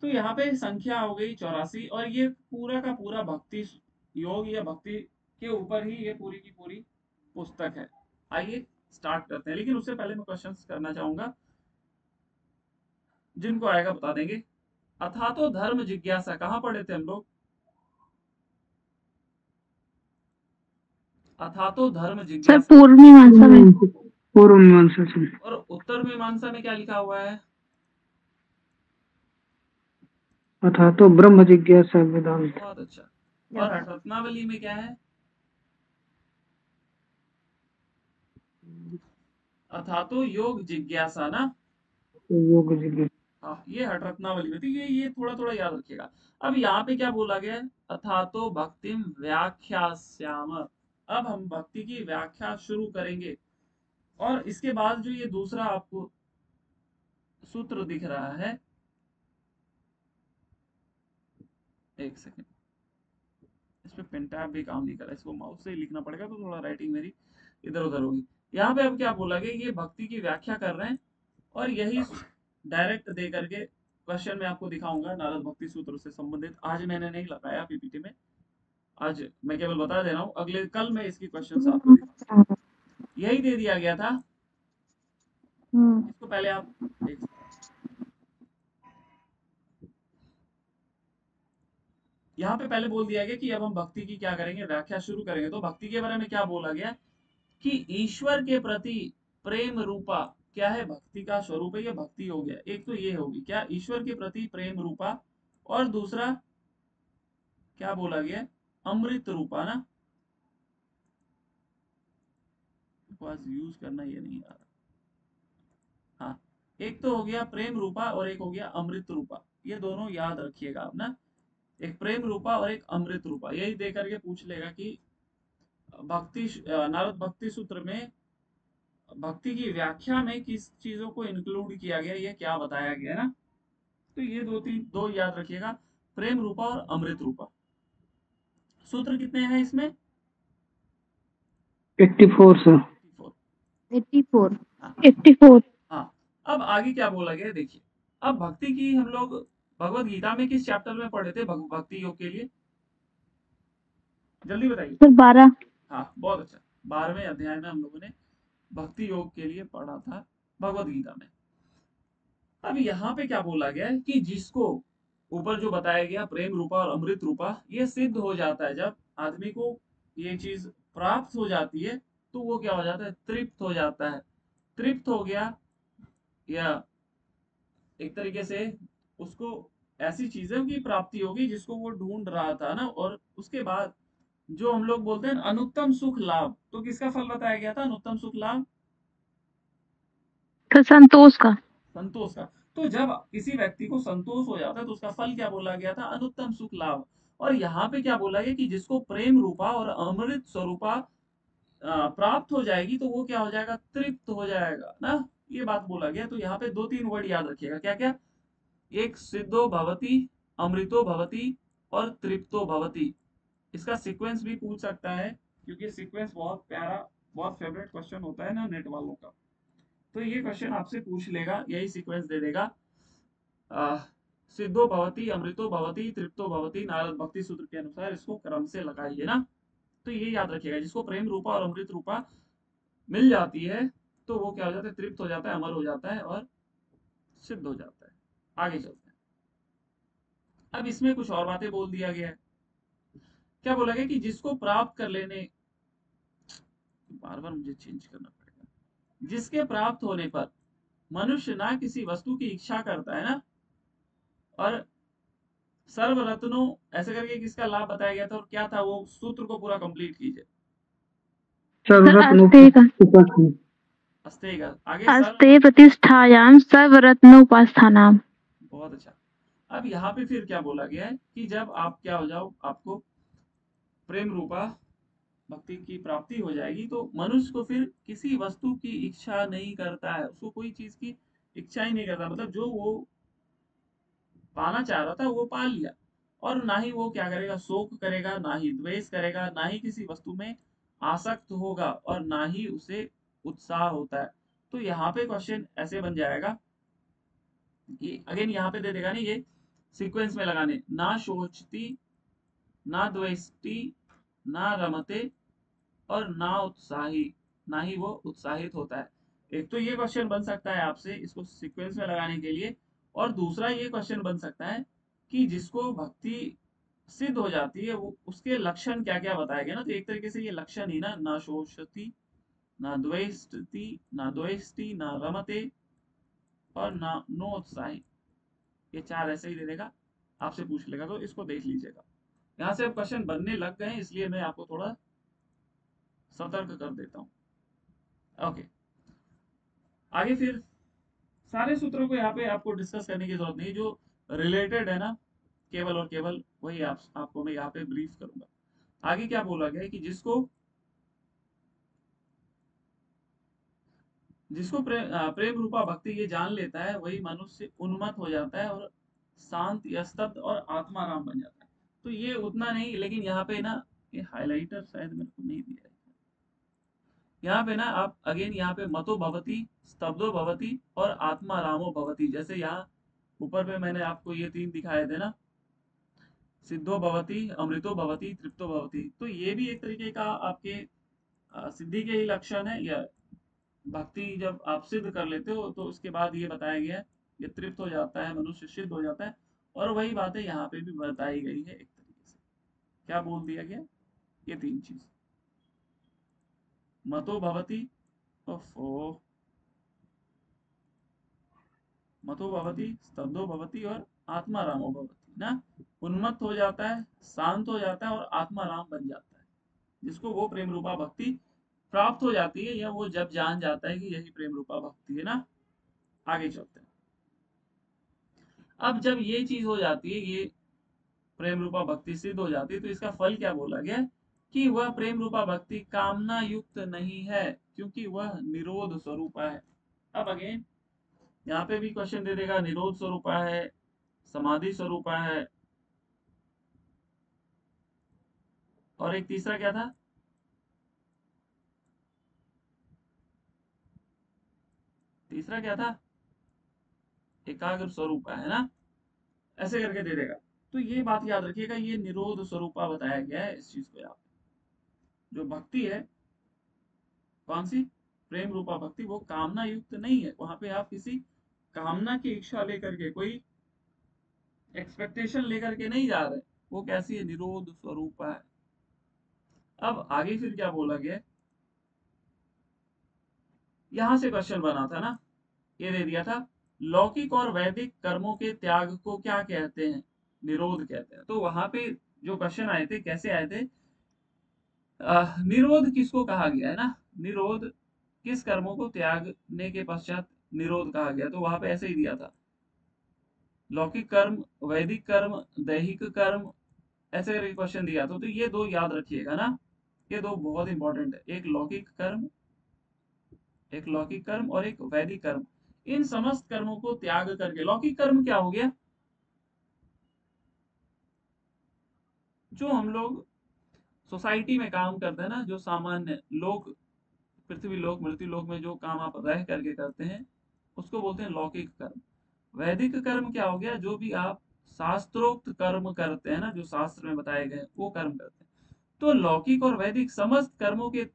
तो यहाँ पे संख्या हो गई 84 और ये पूरा का पूरा भक्ति योग या भक्ति के ऊपर ही ये पूरी की पूरी पुस्तक है। आइए स्टार्ट करते हैं, लेकिन उससे पहले मैं क्वेश्चंस करना चाहूंगा, जिनको आएगा बता देंगे। अथा तो धर्म जिज्ञासा कहाँ पढ़े थे हम लोग? अथा तो धर्म सर जिज्ञासा पूर्व मीमांसा में। पूर्व मीमांसा से। और उत्तर मीमांसा में क्या लिखा हुआ है? अथा तो ब्रह्म जिज्ञासा वेदांत। बहुत अच्छा। और रत्नावली में क्या है? अथा तो योग जिज्ञासा ना। योग जिज्ञासा। हाँ, ये हट रत्नावली में थी। ये थोड़ा थोड़ा याद रखिएगा। अब यहाँ पे क्या बोला गया है? अथा तो भक्तिम व्याख्यास्याम। अब हम भक्ति की व्याख्या शुरू करेंगे। और इसके बाद जो ये दूसरा आपको सूत्र दिख रहा है, एक सेकेंड, इस पे पेन टैब भी काम नहीं कर रहा, इसको माउस से ही लिखना पड़ेगा, तो थोड़ा राइटिंग मेरी इधर उधर होगी। यहाँ पे अब क्या बोला गया? ये भक्ति की व्याख्या कर रहे हैं और यही डायरेक्ट दे करके क्वेश्चन में आपको दिखाऊंगा नारद भक्ति सूत्र से संबंधित। आज मैंने नहीं लगाया पीपीटी में, आज मैं केवल बता दे रहा हूँ, अगले कल मैं इसकी क्वेश्चंस आपको दिखाऊंगा। यही दे दिया गया था। इसको पहले आप एक, यहाँ पे पहले बोल दिया गया कि अब हम भक्ति की क्या करेंगे, व्याख्या शुरू करेंगे। तो भक्ति के बारे में क्या बोला गया कि ईश्वर के प्रति प्रेम रूपा क्या है? भक्ति का स्वरूप है, ये भक्ति हो गया। एक तो ये होगी क्या, ईश्वर के प्रति प्रेम रूपा, और दूसरा क्या बोला गया? अमृत रूपा ना। बस यूज करना ये नहीं आ रहा। हाँ, एक तो हो गया प्रेम रूपा और एक हो गया अमृत रूपा। ये दोनों याद रखिएगा आप ना, एक प्रेम रूपा और एक अमृत रूपा। यही दे करके पूछ लेगा कि भक्ति नारद भक्ति सूत्र में भक्ति की व्याख्या में किस चीजों को इंक्लूड किया गया, ये क्या बताया गया ना। तो ये दो याद रखिएगा, प्रेम रूपा और अमृत रूपा। सूत्र कितने हैं इसमें? 84 सर। 84। हाँ 84। हाँ। अब आगे क्या बोला गया देखिए। अब भक्ति की हम लोग भगवत गीता में किस चैप्टर में पढ़े थे भक्ति योग के लिए? जल्दी बताइए। सर 12। हाँ बहुत अच्छा, 12वें अध्याय में हम लोगों ने भक्ति योग के लिए पढ़ा था भगवत गीता में। अब यहाँ पे क्या बोला गया है कि जिसको ऊपर जो बताया गया प्रेम रूपा और अमृत रूपा, ये सिद्ध हो जाता है जब आदमी को ये चीज प्राप्त हो जाती है, तो वो क्या हो जाता है? तृप्त हो जाता है। तृप्त हो गया, या एक तरीके से उसको ऐसी चीजों की प्राप्ति होगी जिसको वो ढूंढ रहा था ना। और उसके बाद जो हम लोग बोलते हैं अनुत्तम सुख लाभ, तो किसका फल बताया गया था अनुत्तम सुख लाभ? तो संतोष का। संतोष का। तो जब किसी व्यक्ति को संतोष हो जाता है तो उसका फल क्या बोला गया था? अनुत्तम सुख लाभ। और यहाँ पे क्या बोला गया कि जिसको प्रेम रूपा और अमृत स्वरूपा प्राप्त हो जाएगी, तो वो क्या हो जाएगा? तृप्त हो जाएगा ना। ये बात बोला गया। तो यहाँ पे दो तीन वर्ड याद रखिएगा, क्या क्या? एक सिद्धो भवती, अमृतो भवती और तृप्तो भवती। इसका सीक्वेंस भी पूछ सकता है, क्योंकि सीक्वेंस बहुत प्यारा, बहुत फेवरेट क्वेश्चन होता है ना नेट वालों का। तो ये क्वेश्चन आपसे पूछ लेगा, यही सीक्वेंस दे देगा। सिद्धो भवती, अमृतो भवती, तृप्तो भवती, नारद भक्ति सूत्र के अनुसार इसको क्रम से लगाइए ना। तो ये याद रखिएगा, जिसको प्रेम रूपा और अमृत रूपा मिल जाती है, तो वो क्या हो जाता है? तृप्त हो जाता है, अमर हो जाता है और सिद्ध हो जाता है। आगे चलते हैं। अब इसमें कुछ और बातें बोल दिया गया है। क्या बोला गया कि जिसको प्राप्त कर लेने, बार बार मुझे चेंज करना पड़ेगा, जिसके प्राप्त होने पर मनुष्य ना किसी वस्तु की इच्छा करता है ना, और सर्व रत्नों ऐसे करके किसका लाभ बताया गया था, और क्या था वो सूत्र को पूरा कंप्लीट कीजिए। अस्ते का आगे अस्ते प्रतिष्ठायाम सर्वरत्नोपास्थानाम। बहुत अच्छा। अब यहाँ पे फिर क्या बोला गया है कि जब आप क्या हो जाओ, आपको प्रेम रूपा भक्ति की प्राप्ति हो जाएगी, तो मनुष्य को फिर किसी वस्तु की इच्छा नहीं करता है, उसको कोई चीज की इच्छा ही नहीं करता। मतलब जो वो पाना चाह रहा था वो पा लिया। और ना ही वो क्या करेगा? शोक करेगा, ना ही द्वेष करेगा, ना ही किसी वस्तु में आसक्त होगा, और ना ही उसे उत्साह होता है। तो यहाँ पे क्वेश्चन ऐसे बन जाएगा कि अगेन यहाँ पे दे देगा नहीं ये सीक्वेंस में लगाने, ना शोचती, ना द्वेष्टि, ना रमते और ना उत्साही, ना ही वो उत्साहित होता है। एक तो ये क्वेश्चन बन सकता है आपसे इसको सीक्वेंस में लगाने के लिए, और दूसरा ये क्वेश्चन बन सकता है कि जिसको भक्ति सिद्ध हो जाती है वो उसके लक्षण क्या क्या बताए गए ना, तो एक तरीके से ये लक्षण ही ना शोषति, ना द्वेष्टि, ना द्वेष्टि, ना रमते और ना नोत्साही, ये चार ऐसे ही दे देगा, आपसे पूछ लेगा, तो इसको देख लीजिएगा। यहाँ से अब क्वेश्चन बनने लग गए हैं, इसलिए मैं आपको थोड़ा सतर्क कर देता हूँ। ओके, आगे फिर सारे सूत्रों को यहाँ पे आपको डिस्कस करने की जरूरत नहीं, जो रिलेटेड है ना केवल और केवल वही आपको मैं यहाँ पे ब्रीफ करूंगा। आगे क्या बोला गया है कि जिसको जिसको प्रेम रूपा भक्ति ये जान लेता है वही मनुष्य उन्मत्त हो जाता है और शांत या स्तब्ध और आत्माराम बन जाता है। तो ये उतना नहीं, लेकिन यहाँ पे ना ये हाइलाइटर शायद मेरे को नहीं दिया है। यहाँ पे ना आप अगेन यहाँ पे मतो भवती, स्तब्धो भवती और आत्मारामो भवती, जैसे यहाँ ऊपर पे मैंने आपको ये तीन दिखाए थे ना, सिद्धो भवती, अमृतो भवती, तृप्तो भवती, तो ये भी एक तरीके का आपके सिद्धि के ही लक्षण है, या भक्ति जब आप सिद्ध कर लेते हो तो उसके बाद ये बताया गया है, ये तृप्त हो जाता है, मनुष्य सिद्ध हो जाता है। और वही बातें यहाँ पे भी बताई गई है एक तरीके से। क्या बोल दिया गया, ये तीन चीज, मतो भवती, ओफो, मतो भवती, स्तब्धो भवती और आत्मारामो भवती ना, उन्मत्त हो जाता है, शांत हो जाता है और आत्माराम बन जाता है, जिसको वो प्रेम रूपा भक्ति प्राप्त हो जाती है, या वो जब जान जाता है कि यही प्रेम रूपा भक्ति है ना। आगे चलते हैं। अब जब ये चीज हो जाती है, ये प्रेम रूपा भक्ति सिद्ध हो जाती है, तो इसका फल क्या बोला गया कि वह प्रेम रूपा भक्ति कामना युक्त नहीं है, क्योंकि वह निरोध स्वरूपा है। अब अगेन यहाँ पे भी क्वेश्चन दे देगा, निरोध स्वरूपा है, समाधि स्वरूपा है, और एक तीसरा क्या था, तीसरा क्या था, एकाग्र स्वरूपा है ना, ऐसे करके दे देगा। तो ये बात याद रखिएगा, ये निरोध स्वरूपा बताया गया है इस चीज को। यहाँ जो भक्ति है, कौन सी, प्रेम रूपा भक्ति, वो कामना युक्त नहीं है। वहां पे आप किसी कामना की इच्छा लेकर के, कोई एक्सपेक्टेशन लेकर के नहीं जा रहे, वो कैसी है, निरोध स्वरूप है। अब आगे फिर क्या बोला गया, यहां से क्वेश्चन बना था ना, ये दे दिया था, लौकिक और वैदिक कर्मों के त्याग को क्या कहते हैं, निरोध कहते हैं। तो वहां पे जो क्वेश्चन आए थे, कैसे आए थे, निरोध किसको कहा गया है ना, निरोध किस कर्मों को त्यागने के पश्चात निरोध कहा गया, तो वहां पे ऐसे ही दिया था, लौकिक कर्म, वैदिक कर्म, दैहिक कर्म, ऐसे करके क्वेश्चन दिया था। तो ये दो याद रखिएगा ना, ये दो बहुत इंपॉर्टेंट है, एक लौकिक कर्म, एक लौकिक कर्म और एक वैदिक कर्म। इन समस्त कर्मों को त्याग करके, लौकिक कर्म क्या हो गया, जो हम लोग सोसाइटी में काम करते हैं ना, जो सामान्य लोग, पृथ्वी लोक मृत्यु लोक में जो काम आप रह करके करते हैं, उसको बोलते हैं लौकिक कर्म। वैदिक कर्म क्या हो गया, जो भी आप शास्त्रोक्त कर्म करते हैं ना, जो शास्त्र में बताए गए वो कर्म करते हैं। तो लौकिक और वैदिक समस्त कर्मों के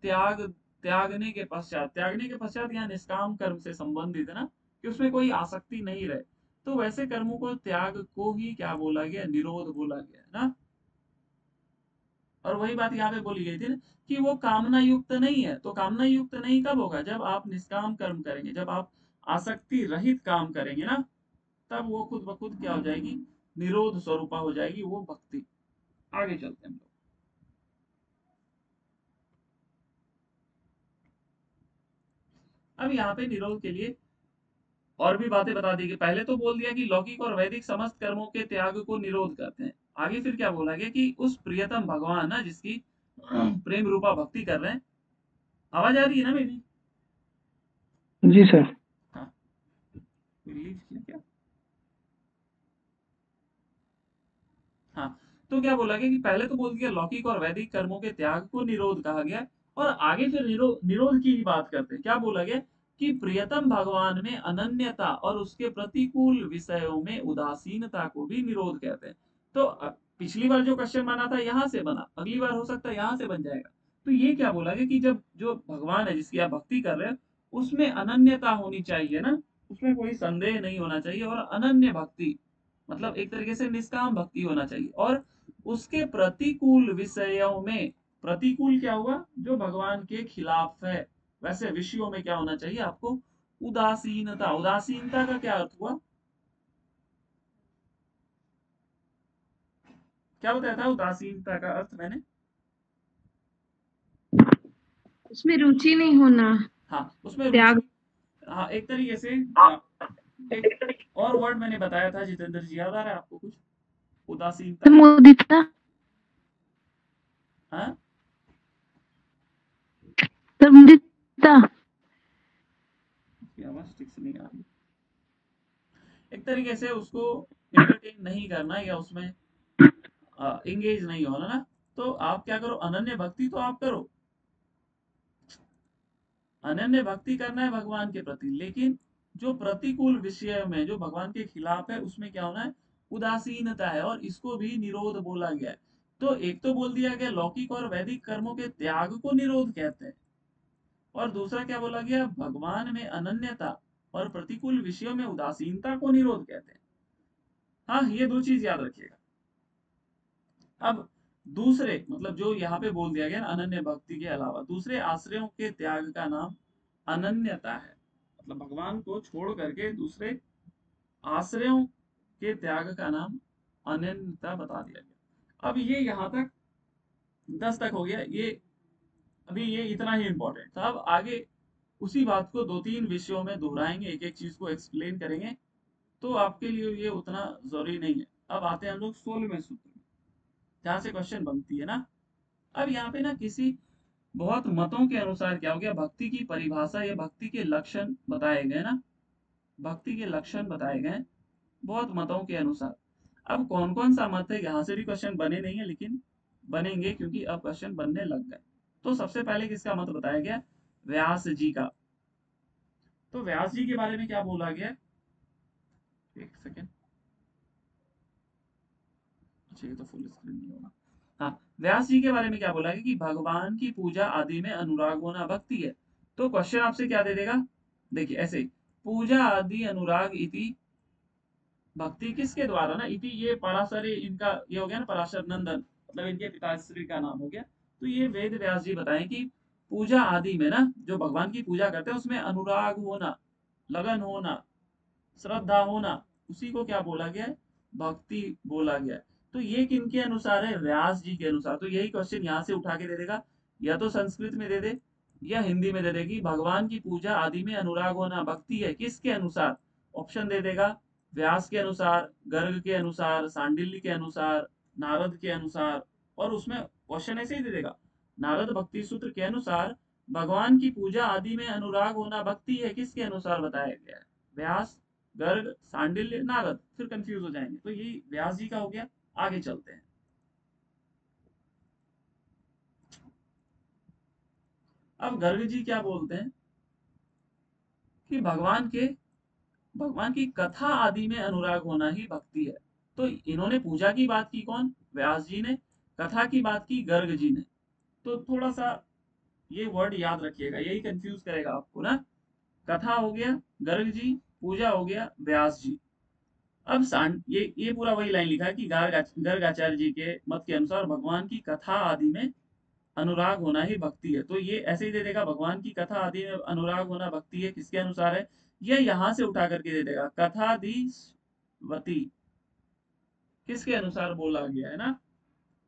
त्यागने के पश्चात यहाँ निष्काम कर्म से संबंधित है ना, कि उसमें कोई आसक्ति नहीं रहे, तो वैसे कर्मों को त्याग को ही क्या बोला गया, निरोध बोला गया है ना। और वही बात यहाँ पे बोली गई थी ना, कि वो कामना युक्त नहीं है। तो कामना युक्त नहीं कब होगा, जब आप निष्काम कर्म करेंगे, जब आप आसक्ति रहित काम करेंगे ना, तब वो खुद ब खुद क्या हो जाएगी, निरोध स्वरूपा हो जाएगी वो भक्ति। आगे चलते हैं हम लोग। अब यहाँ पे निरोध के लिए और भी बातें बता दी गई। पहले तो बोल दिया कि लौकिक और वैदिक समस्त कर्मों के त्याग को निरोध करते हैं। आगे फिर क्या बोला गया कि उस प्रियतम भगवान ना, जिसकी प्रेम रूपा भक्ति कर रहे हैं, आवाज आ रही है ना मेरी, जी सर। हाँ, रिलीज किया क्या, हाँ, तो क्या बोला गया कि पहले तो बोल दिया लौकिक और वैदिक कर्मों के त्याग को निरोध कहा गया, और आगे फिर निरोध की ही बात करते हैं। क्या बोला गया कि प्रियतम भगवान में अनन्यता और उसके प्रतिकूल विषयों में उदासीनता को भी निरोध कहते हैं। तो पिछली बार जो क्वेश्चन बना था यहां से बना, अगली बार हो सकता है यहां से बन जाएगा। तो ये क्या बोला गया कि जब जो भगवान है जिसकी आप भक्ति कर रहे हैं उसमें अनन्यता होनी चाहिए ना, उसमें कोई संदेह नहीं होना चाहिए, और अनन्य भक्ति मतलब एक तरीके से निष्काम भक्ति होना चाहिए, और उसके प्रतिकूल विषयों में, प्रतिकूल क्या हुआ, जो भगवान के खिलाफ है वैसे विषयों में क्या होना चाहिए आपको, उदासीनता। उदासीनता का क्या अर्थ हुआ, क्या बताया था उदासीनता का अर्थ मैंने? उसमें रुचि नहीं होना, हाँ उसमें त्याग। रुचि, हाँ एक तरीके से एक और वर्ड मैंने बताया था जितेंद्र जी, याद आ रहा है आपको कुछ उदासीनता का? मुदिता। हाँ सर मुदिता। उसकी आवाज ठीक से नहीं आ रही। एक तरीके से उसको एंटरटेन नहीं करना या उसमें एंगेज नहीं होना ना। तो आप क्या करो, अनन्य भक्ति तो आप करो, अनन्य भक्ति करना है भगवान के प्रति, लेकिन जो प्रतिकूल विषय में जो भगवान के खिलाफ है उसमें क्या होना है, उदासीनता है, और इसको भी निरोध बोला गया है। तो एक तो बोल दिया गया लौकिक और वैदिक कर्मों के त्याग को निरोध कहते हैं, और दूसरा क्या बोला गया, भगवान में अनन्यता और प्रतिकूल विषयों में उदासीनता को निरोध कहते हैं। हाँ ये दो चीज याद रखिएगा। अब दूसरे मतलब जो यहाँ पे बोल दिया गया ना, अनन्य भक्ति के अलावा दूसरे आश्रयों के त्याग का नाम अनन्यता है, मतलब भगवान को छोड़ करके दूसरे आश्रयों के त्याग का नाम अनन्यता बता दिया गया। अब ये यहाँ तक 10 तक हो गया, ये अभी ये इतना ही इंपॉर्टेंट था। अब आगे उसी बात को दो तीन विषयों में दोहराएंगे, एक एक चीज को एक्सप्लेन करेंगे, तो आपके लिए ये उतना जरूरी नहीं है। अब आते हैं हम लोग 16वें सूत्र में, जहां से क्वेश्चन बनती है ना। अब यहाँ पे ना किसी बहुत मतों के अनुसार क्या हो गया, भक्ति की परिभाषा या भक्ति के लक्षण बताए गए ना, भक्ति के लक्षण बताए गए बहुत मतों के अनुसार। अब कौन कौन सा मत है, यहाँ से भी क्वेश्चन बने नहीं है लेकिन बनेंगे क्योंकि अब क्वेश्चन बनने लग गए। तो सबसे पहले किसका मत बताया गया, व्यास जी का। तो व्यास जी के बारे में क्या बोला गया, एक सेकेंड, अच्छा ये तो फुल स्क्रीन नहीं होगा। हाँ व्यास जी के बारे में क्या बोला गया कि भगवान की पूजा आदि में अनुराग होना भक्ति है। तो क्वेश्चन आपसे क्या दे देगा, देखिए ऐसे, पूजा आदि अनुराग इति, भक्ति किसके द्वारा ना, इति ये पराशर, इनका ये हो गया ना पराशर नंदन, मतलब इनके पिताश्री का नाम हो गया। तो ये वेद व्यास जी बताएं कि पूजा आदि में ना जो भगवान की पूजा करते हैं उसमें अनुराग होना, लगन होना, श्रद्धा होना, उसी को क्या बोला गया है, भक्ति बोला गया है। तो ये किनके अनुसार है, व्यास जी के अनुसार। तो यही क्वेश्चन यहाँ से उठा के दे देगा, या तो संस्कृत में दे दे या हिंदी में दे देगी, भगवान की पूजा आदि में अनुराग होना भक्ति है, किसके अनुसार, ऑप्शन दे देगा, व्यास के अनुसार, गर्ग के अनुसार, सांडिल्य के अनुसार, नारद के अनुसार, और उसमें क्वेश्चन ऐसे ही दे देगा, नारद भक्ति सूत्र के अनुसार भगवान की पूजा आदि में अनुराग होना भक्ति है, किसके अनुसार बताया गया है, व्यास, गर्ग, सांडिल्य, नारद, फिर कंफ्यूज हो जाएंगे। तो ये व्यास जी का हो गया। आगे चलते हैं। अब गर्ग जी क्या बोलते हैं कि भगवान की कथा आदि में अनुराग होना ही भक्ति है। तो इन्होंने पूजा की बात की कौन, व्यास जी ने, कथा की बात की गर्ग जी ने। तो थोड़ा सा ये वर्ड याद रखिएगा, यही कंफ्यूज करेगा आपको ना। कथा हो गया गर्ग जी, पूजा हो गया व्यास जी। अब ये पूरा वही लाइन लिखा है कि गर्ग आचार्य जी के मत के अनुसार भगवान की कथा आदि में अनुराग होना ही भक्ति है। तो ये ऐसे ही दे देगा, भगवान की कथा आदि में अनुराग होना भक्ति है, किसके अनुसार है, ये यहां से उठा करके दे देगा, कथाधीशवती, किसके अनुसार बोला गया है ना।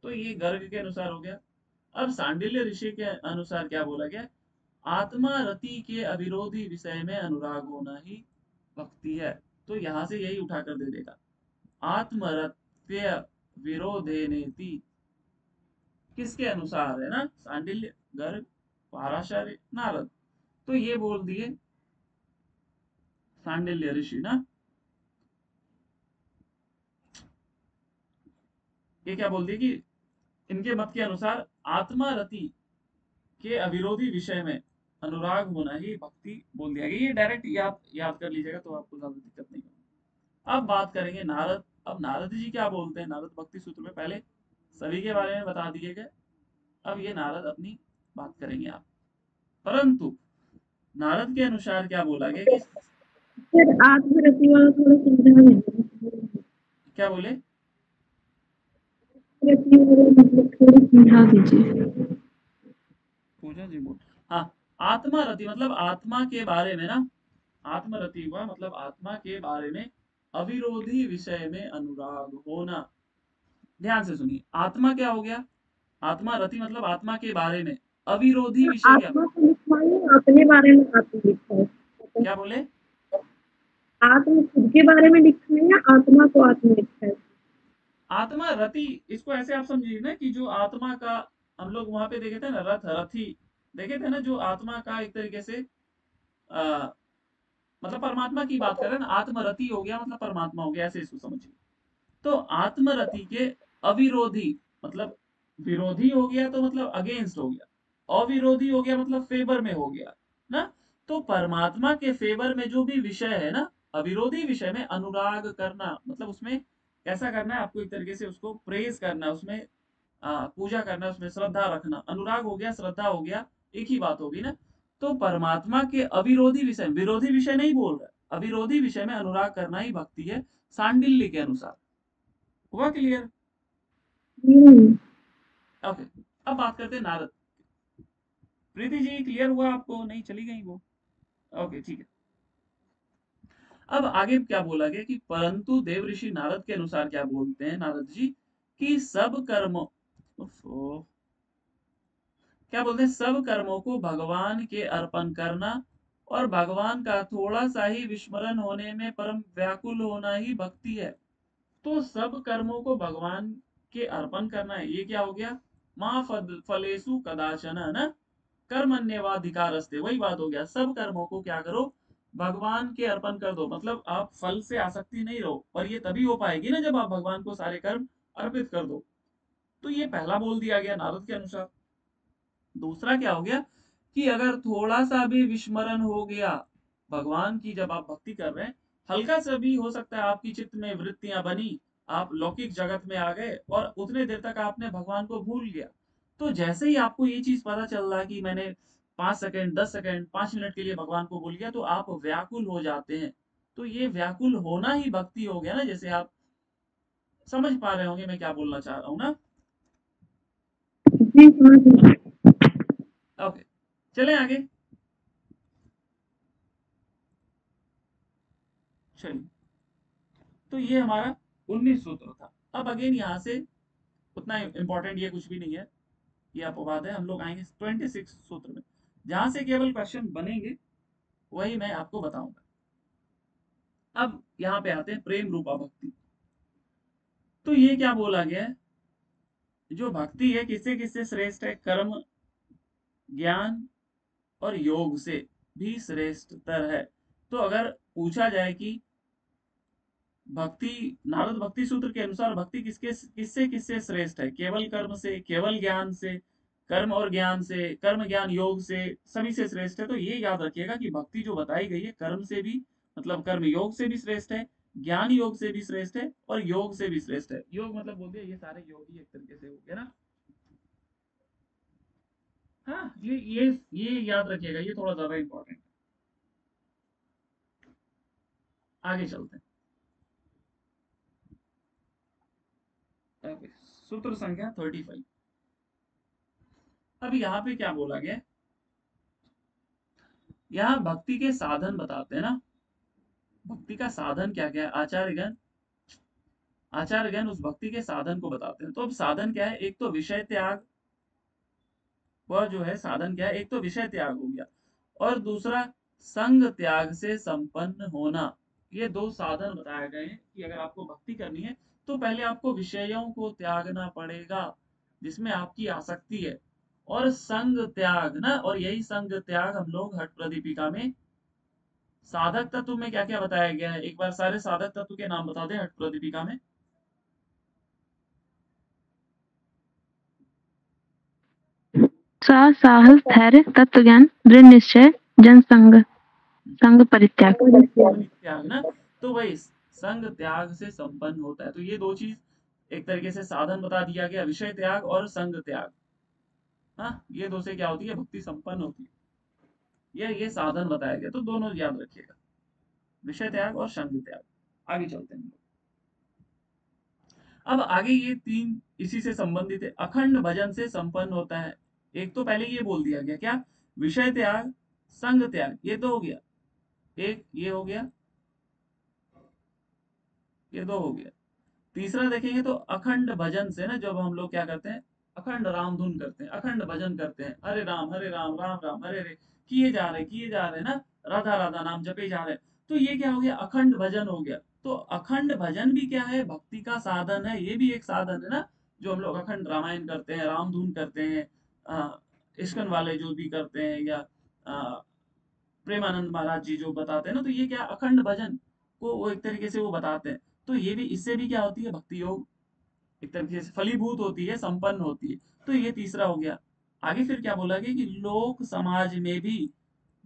तो ये गर्ग के अनुसार हो गया। अब सांडिल्य ऋषि के अनुसार क्या बोला गया, आत्मा रति के अविरोधी विषय में अनुराग होना ही भक्ति है। तो यहां से यही उठाकर दे देगा, आत्मरत्य विरोधे नेति, किसके अनुसार है ना, सांडिल्य, गर्ग, पाराशर, नारद। तो ये बोल दिए सांडिल्य ऋषि ना, ये क्या बोल दिए कि इनके मत के अनुसार आत्मा रति के अविरोधी विषय में अनुराग होना ही भक्ति बोल दिया गया। ये डायरेक्ट याद कर लीजिएगा तो आपको ज्यादा दिक्कत नहीं होगी। अब बात करेंगे नारद। अब नारद जी क्या बोलते हैं नारद भक्ति सूत्र में, पहले सभी के बारे में बता दिए गए, अब ये नारद अपनी बात करेंगे आप। परंतु नारद के अनुसार क्या बोला गया कि सर आत्मरति वाला थोड़ा समझा दीजिए। क्या बोले, रति वाला मतलब थोड़ा समझा दीजिए। पूजा जी बोल, हाँ, आत्मा रति मतलब आत्मा के बारे में ना, आत्मरति हुआ मतलब आत्मा के बारे में अविरोधी विषय में अनुराग होना। ध्यान से सुनिए, आत्मा क्या हो गया, आत्मा रति मतलब आत्मा के बारे में, अविरोधी विषय क्या, आत्मा को लिखा है अपने बारे में आत्मा लिखा है? क्या बोले, आत्मा खुद के बारे में लिखा है या आत्मा को आत्मा लिखा है? आत्मा रति, इसको ऐसे आप समझिए ना कि जो आत्मा का, हम लोग वहां पे देखे थे ना रथ रथी, देखे थे ना, जो आत्मा का एक तरीके से आ, मतलब परमात्मा की बात करें ना, आत्मरति हो गया मतलब परमात्मा हो गया, ऐसे इसको समझिए। तो आत्मरति के अविरोधी मतलब विरोधी हो गया तो मतलब अगेंस्ट हो गया, अविरोधी हो गया मतलब फेवर में हो गया ना। तो परमात्मा के फेवर में जो भी विषय है ना, अविरोधी विषय में अनुराग करना मतलब उसमें कैसा करना है आपको, एक तरीके से उसको प्रेज करना, उसमें पूजा करना, उसमें श्रद्धा रखना। अनुराग हो गया, श्रद्धा हो गया, एक ही बात होगी ना। तो परमात्मा के अविरोधी विषय, विरोधी विषय नहीं बोल रहा, अविरोधी विषय में अनुराग करना ही भक्ति है सांडिल्य के अनुसार। हुआ क्लियर? हम्म। ओके, अब बात करते हैं नारद। प्रीति जी क्लियर हुआ आपको, नहीं चली गई वो? ओके ठीक है। अब आगे क्या बोला गया कि परंतु देव ऋषि नारद के अनुसार क्या बोलते हैं नारद जी कि सब कर्मों, क्या बोलते हैं, सब कर्मों को भगवान के अर्पण करना और भगवान का थोड़ा सा ही विस्मरण होने में परम व्याकुल होना ही भक्ति है। तो सब कर्मों को भगवान के अर्पण करना है, ये क्या हो गया, माँ फलेसु कदाचन, है ना, कर्मण्येवाधिकारस्ते, वही बात हो गया, सब कर्मों को क्या करो, भगवान के अर्पण कर दो, मतलब आप फल से आसक्ति नहीं रहो, और ये तभी हो पाएगी ना जब आप भगवान को सारे कर्म अर्पित कर दो। तो ये पहला बोल दिया गया नारद के अनुसार। दूसरा क्या हो गया कि अगर थोड़ा सा भी विस्मरण हो गया भगवान की, जब आप भक्ति कर रहे हैं, हल्का सा भी हो सकता है आपकी चित्त में वृत्तियां बनी, आप लौकिक जगत में आ गए और उतने देर तक आपने भगवान को भूल गया। तो जैसे ही आपको ये चीज पता चल रहा है कि मैंने 5 सेकंड 10 सेकंड 5 मिनट के लिए भगवान को भूल गया, तो आप व्याकुल हो जाते हैं। तो ये व्याकुल होना ही भक्ति हो गया ना, जैसे आप समझ पा रहे होंगे मैं क्या बोलना चाह रहा हूँ ना। जी समझ गई। ओके, चले आगे। चलिए, तो ये हमारा 19 सूत्र था। अब अगेन यहाँ से उतना इंपॉर्टेंट ये कुछ भी नहीं है, ये अपवाद है। हम लोग आएंगे 26 सूत्र में, जहां से केवल क्वेश्चन बनेंगे वही मैं आपको बताऊंगा। अब यहाँ पे आते हैं प्रेम रूपा भक्ति। तो ये क्या बोला गया है, जो भक्ति है किससे किससे श्रेष्ठ है, कर्म ज्ञान और योग से भी श्रेष्ठतर है। तो अगर पूछा जाए कि भक्ति, नारद भक्ति सूत्र के अनुसार भक्ति किसके किससे किससे श्रेष्ठ है, केवल कर्म से, केवल ज्ञान से, कर्म और ज्ञान से, कर्म ज्ञान योग से, सभी से श्रेष्ठ है। तो ये याद रखिएगा कि भक्ति जो बताई गई है कर्म से भी मतलब कर्म योग से भी श्रेष्ठ है, ज्ञान योग से भी श्रेष्ठ है और योग से भी श्रेष्ठ है। योग मतलब बोल दिया, ये सारे योग ही एक तरीके से हो गए ना। हाँ, ये याद रखिएगा, ये थोड़ा ज्यादा इंपॉर्टेंट। आगे चलते हैं। Okay, सूत्र संख्या 35। अब यहाँ पे क्या बोला गया, यहाँ भक्ति के साधन बताते हैं ना, भक्ति का साधन क्या क्या है, आचार्यगण उस भक्ति के साधन को बताते हैं। तो अब साधन क्या है, एक तो विषय त्याग, वह जो है साधन क्या है, एक तो विषय त्याग हो गया और दूसरा संग त्याग से संपन्न होना। ये दो साधन बताए गए हैं कि अगर आपको भक्ति करनी है तो पहले आपको विषयों को त्यागना पड़ेगा जिसमें आपकी आसक्ति है, और संग त्याग ना, और यही संग त्याग हम लोग हठ प्रदीपिका में साधक तत्व में क्या क्या बताया गया है, एक बार सारे साधक तत्व के नाम बता दें हठ प्रदीपिका में। साहस, धैर्य, तत्व ज्ञान, दृढ़ निश्चय, जनसंग, संग परित्याग। परित्याग ना, तो वही संग त्याग से संपन्न होता है। तो ये दो चीज एक तरीके से साधन बता दिया गया, विषय त्याग और संग त्याग। हाँ, ये दो से क्या होती है, भक्ति संपन्न होती है। ये साधन बताया गया, तो दोनों याद रखिएगा, विषय त्याग और संग त्याग। आगे चलते हैं। अब आगे ये तीन इसी से संबंधित है। अखंड भजन से संपन्न होता है। एक तो पहले ये बोल दिया गया, क्या, विषय त्याग, संग त्याग, ये तो हो गया। एक ये हो गया, ये दो हो गया। तीसरा देखेंगे तो अखंड भजन से ना, जब हम लोग क्या करते हैं, अखंड राम धुन करते हैं, अखंड भजन करते हैं, हरे राम राम राम हरे हरे किए जा रहे ना, राधा राधा नाम जपे जा रहे हैं, तो ये क्या हो गया, अखंड भजन हो गया। तो अखंड भजन भी क्या है, भक्ति का साधन है, ये भी एक साधन है ना। जो हम लोग अखंड रामायण करते हैं, राम धुन करते हैं, इस्कन वाले जो भी करते हैं, या प्रेमानंद महाराज जी जो बताते हैं ना, तो ये क्या, अखंड भजन को वो एक तरीके से वो बताते हैं। तो ये भी, इससे भी क्या होती है, भक्ति योग एक तरीके से फलीभूत होती है, संपन्न होती है। तो ये तीसरा हो गया। आगे फिर क्या बोला गया कि लोक समाज में भी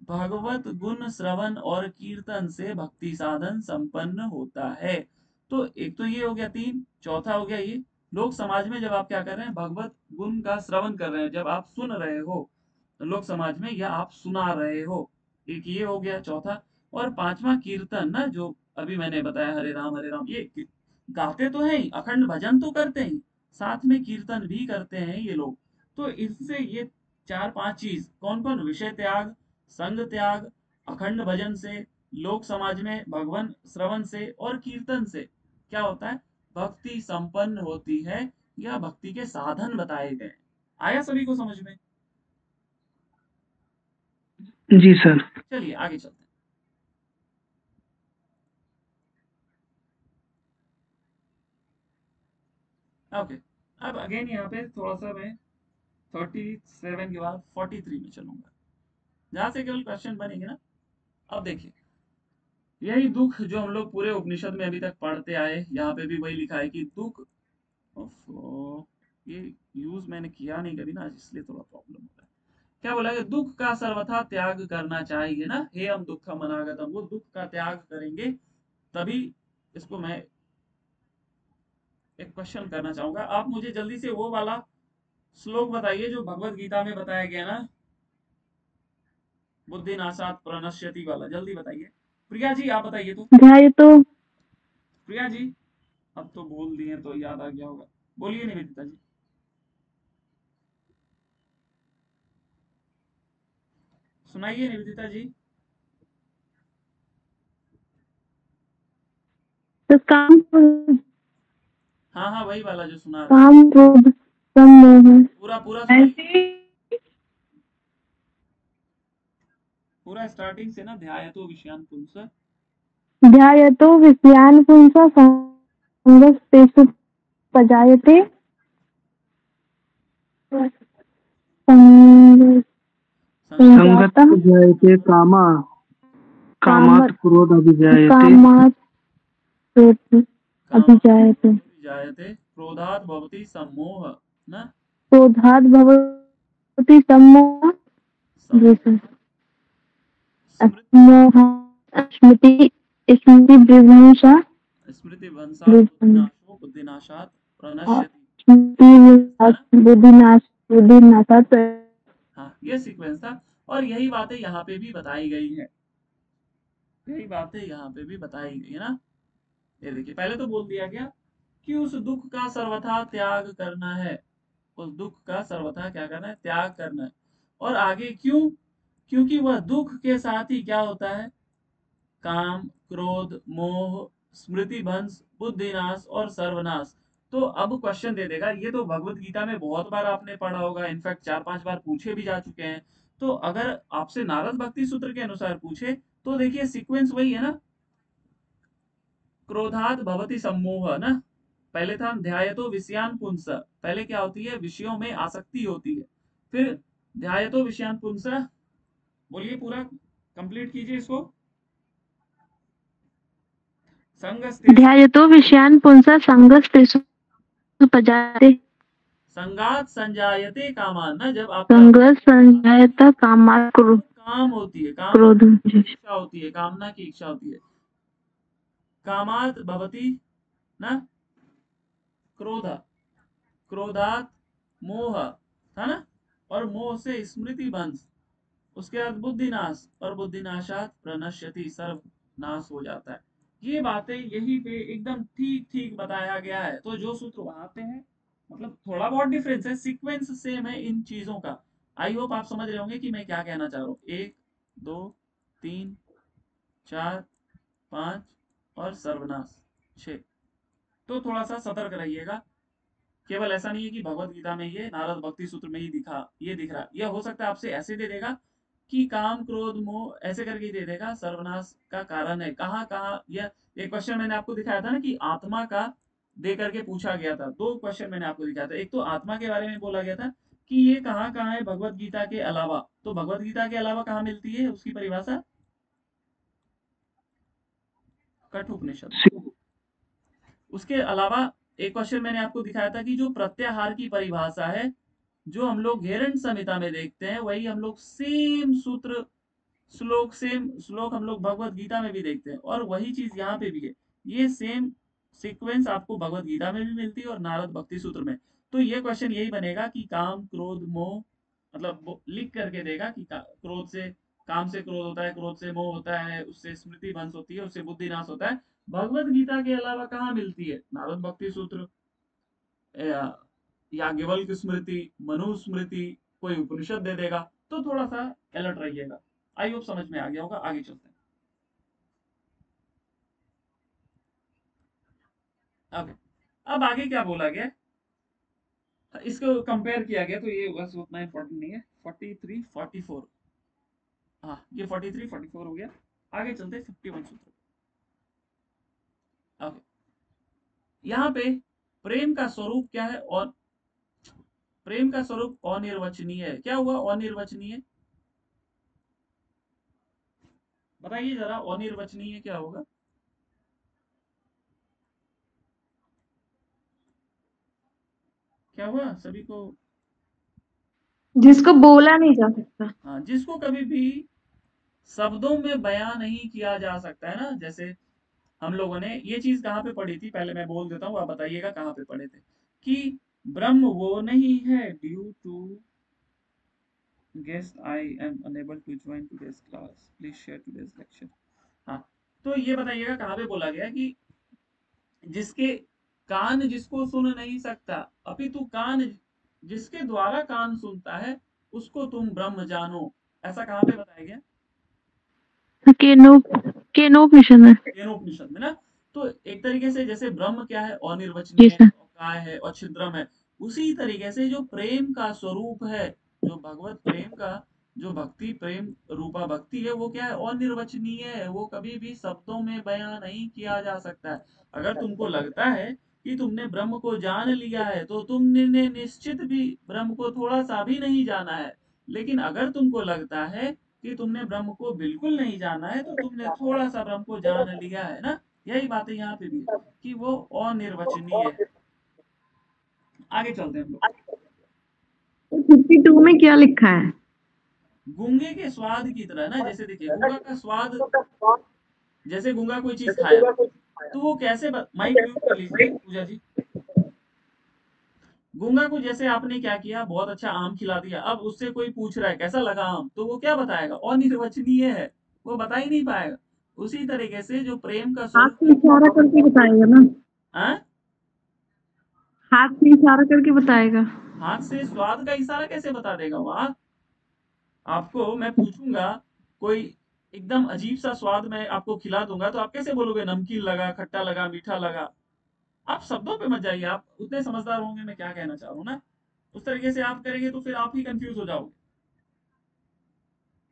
भगवत गुण श्रवण और कीर्तन से भक्ति साधन संपन्न होता है। तो एक तो ये हो गया तीन, चौथा हो गया ये, लोक समाज में जब आप क्या कर रहे हैं, भगवत गुण का श्रवण कर रहे हैं, जब आप सुन रहे हो लोक समाज में, या आप सुना रहे हो, एक ये हो गया चौथा। और पांचवा कीर्तन ना, जो अभी मैंने बताया, हरे राम, ये गाते तो हैं ही, अखंड भजन तो करते हैं, साथ में कीर्तन भी करते हैं ये लोग। तो इससे ये चार पांच चीज, कौन कौन, विषय त्याग, संग त्याग, अखंड भजन से, लोक समाज में भगवान श्रवण से, और कीर्तन से क्या होता है, भक्ति संपन्न होती है, या भक्ति के साधन बताए गए। आया सभी को समझ में? जी सर। चलिए आगे चलते हैं। ओके, अब अगेन यहाँ पे थोड़ा सा मैं 37 के बाद 43 में चलूंगा, जहां से केवल क्वेश्चन बनेंगे ना। अब देखिए, यही दुख जो हम लोग पूरे उपनिषद में अभी तक पढ़ते आए, यहाँ पे भी वही लिखा है कि दुख, ये यूज मैंने किया नहीं कभी ना, इसलिए थोड़ा प्रॉब्लम होता है। क्या बोला है, दुख का सर्वथा त्याग करना चाहिए ना, हे हम दुखम अनागतम, वो दुख का त्याग करेंगे तभी। इसको मैं एक क्वेश्चन करना चाहूंगा, आप मुझे जल्दी से वो वाला श्लोक बताइए जो भगवत गीता में बताया गया ना, बुद्धि नाशात प्रणश्यति वाला, जल्दी बताइए। प्रिया जी आप बताइए तो। प्रिया जी अब तो बोल दिए तो याद आ गया होगा, बोलिए निवेदिता जी। सुनाइए निवेदिता जी। तो काम, हाँ हाँ, वही वाला जो सुना रहे, काम क्रोध सम्मोह, पूरा पूरा सुनाइए, पूरा स्टार्टिंग से ना, ध्यायतो विषयान पुंस, ध्यायतो विषयान् पुंस संगस्तेषु पजायते, संगत जायते कामा, कामात क्रोध अभिजायते, कामात क्रोध अभिजायते, जायते क्रोधात् भवति सम्मोह ना, क्रोधात् भवति सम्मोह, स्मृति स्मृति विभ्रंशा, स्मृति भंसात् बुद्धिनाशात् प्रणश्यति, बुद्धिनाशात्। हाँ ये सीक्वेंस था। और यही बातें यहाँ पे भी बताई गई है, यही बातें यहाँ पे भी बताई गई है ना। ये देखिए, पहले तो बोल दिया गया कि उस दुख का सर्वथा त्याग करना है, उस दुख का सर्वथा क्या करना है, त्याग करना है। और आगे क्यों, क्योंकि वह दुख के साथ ही क्या होता है, काम क्रोध मोह स्मृति भंश बुद्धिनाश और सर्वनाश। तो अब क्वेश्चन दे देगा, ये तो भगवत गीता में बहुत बार आपने पढ़ा होगा, इनफैक्ट 4-5 बार पूछे भी जा चुके हैं। तो अगर आपसे नारद भक्ति सूत्र के अनुसार पूछे, तो देखिए सीक्वेंस वही है ना, क्रोधात भवति सम्मोह ना, पहले था ध्यायतो विषयान पुंस, पहले क्या होती है, विषयों में आसक्ति होती है। फिर ध्यायतो विषयान पुंस, बोलिए पूरा कंप्लीट कीजिए इसको। ध्यायतो विषयान् पुंसा संगस्तेषु पजायते, संगात संजायते कामान ना, जब आपका संगत संजायता कामात् काम होती है, काम क्रोध की इच्छा होती है, कामना की इच्छा होती है। कामात भवति ना क्रोध, क्रोधात मोह, था ना, और मोह से स्मृति भंश, उसके बाद बुद्धिनाश, और बुद्धिनाशात प्रणश्यति, सर्वनाश हो जाता है। ये बातें यही पे एकदम ठीक ठीक बताया गया है। तो जो सूत्र वहां पे है, मतलब थोड़ा बहुत डिफरेंस है, सीक्वेंस सेम है इन चीजों का। आई होप आप समझ रहे होंगे कि मैं क्या कहना चाह रहा हूँ। 1 2 3 4 5 और सर्वनाश 6। तो थोड़ा सा सतर्क रहिएगा। केवल ऐसा नहीं है कि भगवत गीता में ये नारद भक्ति सूत्र में ही ये दिख रहा, यह हो सकता है आपसे ऐसे दे देगा कि काम क्रोध मोह ऐसे करके ही दे देगा, सर्वनाश का कारण है कहाँ कहाँ। यह एक क्वेश्चन मैंने आपको दिखाया था ना कि आत्मा का दे करके पूछा गया था। 2 क्वेश्चन मैंने आपको दिखाया था। एक तो आत्मा के बारे में बोला गया था कि ये कहाँ कहाँ है भगवत गीता के अलावा। तो भगवत गीता के अलावा कहाँ मिलती है उसकी परिभाषा? कठोपनिषद। उसके अलावा एक क्वेश्चन मैंने आपको दिखाया था कि जो प्रत्याहार की परिभाषा है, जो हम लोग घेरंड संहिता में देखते हैं, वही हम लोग सेम सूत्र सेम श्लोक हम लोग भगवत गीता में भी देखते हैं, और वही चीज यहाँ पे भी है। ये सेम सीक्वेंस आपको भगवत गीता में भी मिलती है और नारद भक्ति सूत्र में। तो ये क्वेश्चन यही बनेगा कि काम क्रोध मोह, मतलब लिख करके देगा कि क्रोध से, काम से क्रोध होता है, क्रोध से मोह होता है, उससे स्मृति भंश होती है, उससे बुद्धि नाश होता है। भगवत गीता के अलावा कहाँ मिलती है? नारद भक्ति सूत्र, याज्ञवल्क्य स्मृति, मनु स्मृति, कोई उपनिषद दे देगा। तो थोड़ा सा अलर्ट रहिएगा। आई होप समझ में आ गया होगा। आगे चलते हैं। अब आगे क्या बोला गया, इसको कंपेयर किया गया, तो ये बस उतना इंपॉर्टेंट नहीं है। 43 44, हाँ ये 43 44 हो गया। आगे चलते हैं 51 सूत्र। यहाँ पे प्रेम का स्वरूप क्या है, और प्रेम का स्वरूप अनिर्वचनीय है। क्या हुआ अनिर्वचनीय? बताइए जरा, अनिर्वचनीय क्या होगा? क्या हुआ सभी को? जिसको बोला नहीं जा सकता। हाँ, जिसको कभी भी शब्दों में बयां नहीं किया जा सकता है ना। जैसे हम लोगों ने ये चीज कहाँ पे पढ़ी थी, पहले मैं बोल देता हूँ, आप बताइएगा कहाँ पे पढ़े थे। कि ब्रह्म वो नहीं है, due to guest I am unable to join today's class, please share today's lecture. हाँ, तो ये बताइएगा कहाँ पे बोला गया कि जिसके कान जिसको सुन नहीं सकता, अपितु कान जिसके द्वारा कान सुनता है, उसको तुम ब्रह्म जानो। ऐसा कहाँ पे बताया गया? केनोपनिषद में। केनोपनिषद में ना। तो एक तरीके से जैसे ब्रह्म क्या है, अनिर्वचनीय है, काय है और छिद्रम है, उसी तरीके से जो प्रेम का स्वरूप है, जो भगवत प्रेम का, जो भक्ति प्रेम रूपा भक्ति है, वो क्या है, अनिर्वचनीय है। वो कभी भी शब्दों में बयां नहीं किया जा सकता है। अगर तुमको लगता है कि तुमने ब्रह्म को जान लिया है, तो तुमने निश्चित भी ब्रह्म को थोड़ा सा भी नहीं जाना है। लेकिन अगर तुमको लगता है कि तुमने ब्रह्म को बिल्कुल नहीं जाना है, तो तुमने थोड़ा सा ब्रह्म को जान लिया है ना। यही बात है यहाँ पे भी, कि वो अनिर्वचनीय है। आगे चलते हैं हम लोग। तो 52 में क्या लिखा है? गूंगे के स्वाद की तरह ना, जैसे देखिए गूंगा का स्वाद, जैसे गूंगा कोई चीज खाया तो वो कैसे माइक म्यूट कर लीजिए पूजा जी। गूंगा को जैसे आपने क्या किया, बहुत अच्छा आम खिला दिया, अब उससे कोई पूछ रहा है कैसा लगा आम, तो वो क्या बताएगा? अनिर्वचनीय है, वो बता ही नहीं पाएगा। उसी तरीके से जो प्रेम का हाथ स्वरूप से इशारा करके बताएगा ना। है, हाथ से इशारा करके बताएगा। हाथ से स्वाद का इशारा कैसे बता देगा? वाह, आपको मैं पूछूंगा कोई एकदम अजीब सा स्वाद मैं आपको खिला दूंगा, तो आप कैसे बोलोगे नमकीन लगा, खट्टा लगा, मीठा लगा? आप शब्दों पे मत जाइए, आप उतने समझदार होंगे मैं क्या कहना चाह रहा हूँ ना। उस तरीके से आप करेंगे तो फिर आप ही कंफ्यूज हो जाओगे।